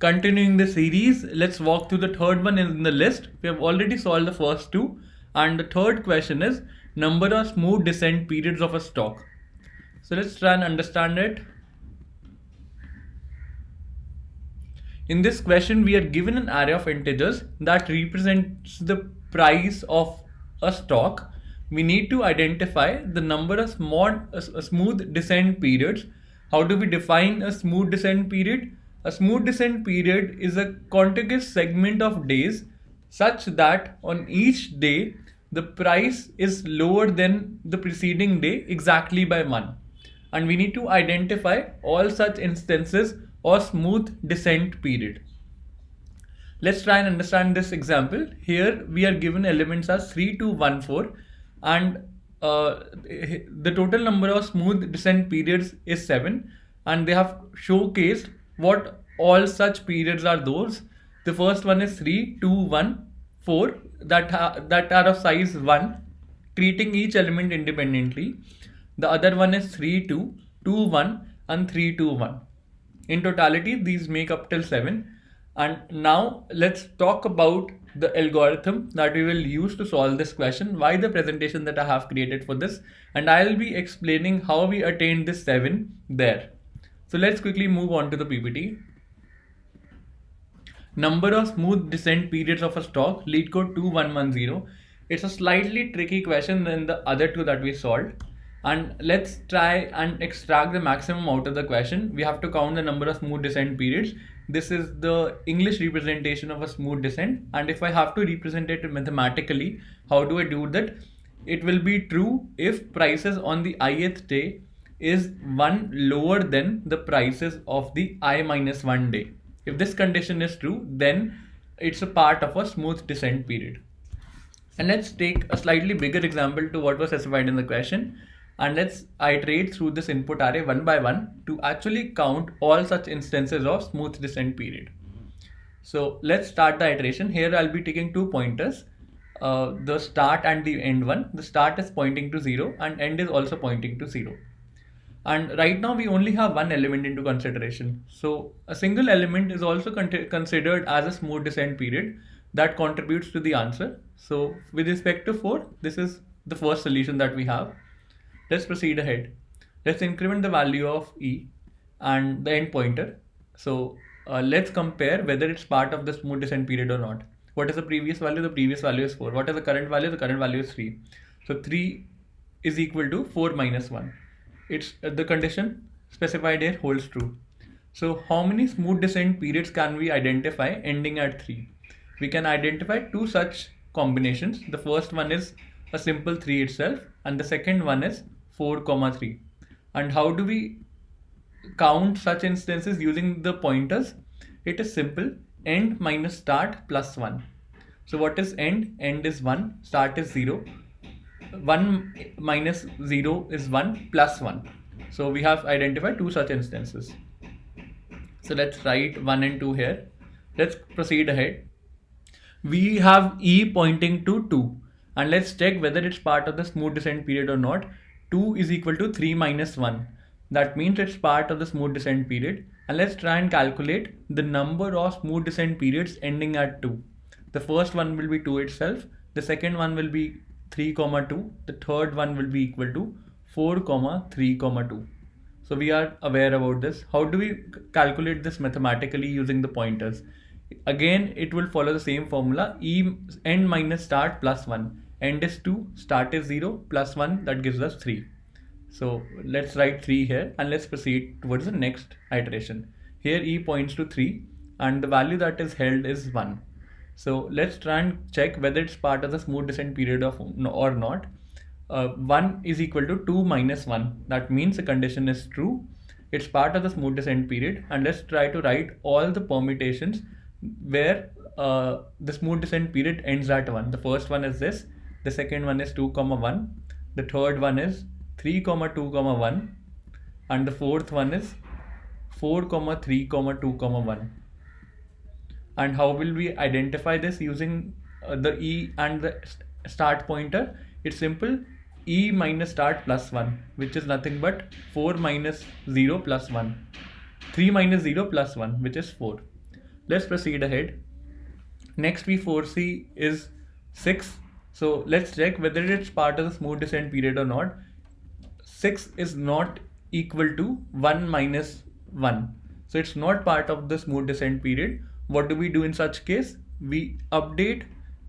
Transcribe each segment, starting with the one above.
Continuing the series, let's walk through the third one in the list. We have already solved the first two, and the third question is number of smooth descent periods of a stock. So let's try and understand it. In this question, we are given an array of integers that represents the price of a stock. We need to identify the number of smooth descent periods. How do we define a smooth descent period? A smooth descent period is a contiguous segment of days such that on each day the price is lower than the preceding day exactly by 1. And we need to identify all such instances or smooth descent period. Let's try and understand this example. Here we are given elements as 3, 2, 1, 4, and the total number of smooth descent periods is 7, and they have showcased what all such periods are those. The first one is 3, 2, 1, 4 that are of size 1, creating each element independently. The other one is 3, 2, 2, 1 and 3, 2, 1. In totality, these make up till 7. And now let's talk about the algorithm that we will use to solve this question, why the presentation that I have created for this, and I'll be explaining how we attained this 7 there. So let's quickly move on to the PPT. Number of smooth descent periods of a stock, lead code 2110. It's a slightly tricky question than the other two that we solved. And let's try and extract the maximum out of the question. We have to count the number of smooth descent periods. This is the English representation of a smooth descent. And if I have to represent it mathematically, how do I do that? It will be true if prices on the ith day is 1 lower than the prices of the I minus 1 day. If this condition is true, then it's a part of a smooth descent period. And let's take a slightly bigger example to what was specified in the question. And let's iterate through this input array one by one to actually count all such instances of smooth descent period. So let's start the iteration. Here I'll be taking 2 pointers, the start and the end one. The start is pointing to 0 and end is also pointing to 0. And right now we only have one element into consideration. So a single element is also considered as a smooth descent period that contributes to the answer. So with respect to 4, this is the first solution that we have. Let's proceed ahead. Let's increment the value of e and the end pointer. So let's compare whether it's part of the smooth descent period or not. What is the previous value? The previous value is 4. What is the current value? The current value is 3. So 3 is equal to 4 minus 1. It's the condition specified here holds true. So how many smooth descent periods can we identify ending at 3? We can identify 2 such combinations. The first one is a simple 3 itself, and the second one is 4, 3. And how do we count such instances using the pointers? It is simple, end minus start plus 1. So what is end? End is 1, start is 0. 1 minus 0 is 1 plus 1. So we have identified 2 such instances. So let's write 1 and 2 here. Let's proceed ahead. We have e pointing to 2, and let's check whether it's part of the smooth descent period or not. 2 is equal to 3 minus 1. That means it's part of the smooth descent period. And let's try and calculate the number of smooth descent periods ending at 2. The first one will be 2 itself. The second one will be 3, 2. The third one will be equal to 4, 3, 2. So we are aware about this. How do we calculate this mathematically using the pointers? Again, it will follow the same formula, end minus start plus 1. End is 2, start is 0, plus 1, that gives us 3. So let's write 3 here and let's proceed towards the next iteration. Here e points to 3 and the value that is held is 1. So let's try and check whether it's part of the smooth descent period or not. 1 is equal to 2 minus 1. That means the condition is true. It's part of the smooth descent period. And let's try to write all the permutations where the smooth descent period ends at 1. The first one is this. The second one is 2, 1. The third one is 3, 2, 1. And the fourth one is 4, 3, 2, 1. And how will we identify this using the e and the start pointer? It's simple, e minus start plus 1, which is nothing but 4 minus 0 plus 1. 3 minus 0 plus 1, which is 4. Let's proceed ahead. Next we foresee is 6. So let's check whether it's part of the smooth descent period or not. 6 is not equal to 1 minus 1. So it's not part of the smooth descent period. What do we do in such case? We update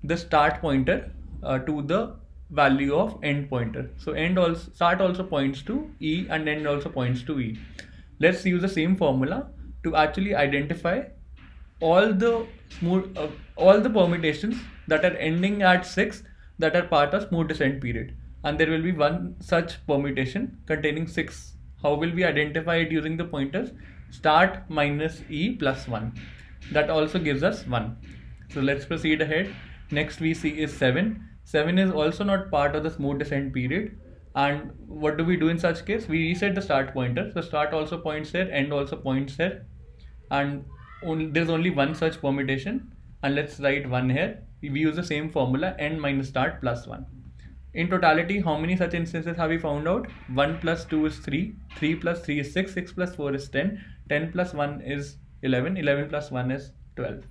the start pointer to the value of end pointer. So start also points to E and end also points to E. Let's use the same formula to actually identify all the all the permutations that are ending at 6 that are part of smooth descent period, and there will be one such permutation containing 6. How will we identify it? Using the pointers start minus E plus 1. That also gives us 1. So let's proceed ahead. Next we see is 7. 7 is also not part of the smooth descent period, and what do we do in such case? We reset the start pointer. So start also points here, end also points here, and there's only one such permutation, and let's write 1 here. We use the same formula, end minus start plus 1. In totality, how many such instances have we found out? 1 plus 2 is 3, 3 plus 3 is 6, 6 plus 4 is 10, 10 plus 1 is 11, 11 plus 1 is 12.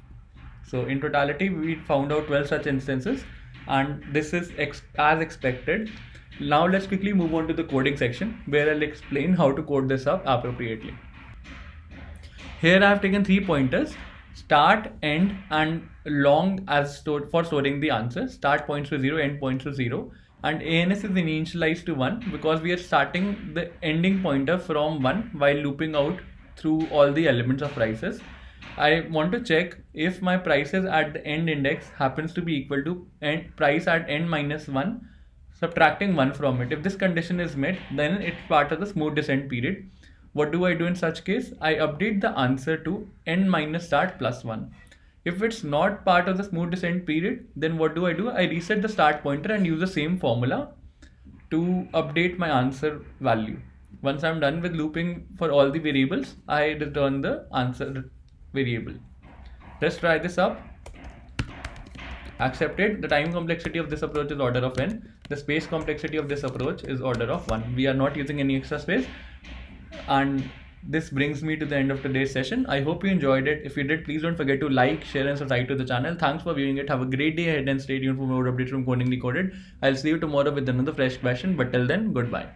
So in totality, we found out 12 such instances, and this is as expected. Now let's quickly move on to the coding section, where I'll explain how to code this up appropriately. Here I have taken 3 pointers: start, end, and long as for storing the answer. Start points to 0, end points to 0, and ANS is initialized to 1 because we are starting the ending pointer from 1 while looping out through all the elements of prices. I want to check if my prices at the end index happens to be equal to price at end minus 1, subtracting 1 from it. If this condition is met, then it's part of the smooth descent period. What do I do in such case? I update the answer to end minus start plus 1. If it's not part of the smooth descent period, then what do? I reset the start pointer and use the same formula to update my answer value. Once I'm done with looping for all the variables, I return the answer variable. Let's try this up. Accepted. The time complexity of this approach is order of n. The space complexity of this approach is order of 1. We are not using any extra space. And this brings me to the end of today's session. I hope you enjoyed it. If you did, please don't forget to like, share, and subscribe to the channel. Thanks for viewing it. Have a great day ahead and stay tuned for more updates from Coding Decoded. I'll see you tomorrow with another fresh question. But till then, goodbye.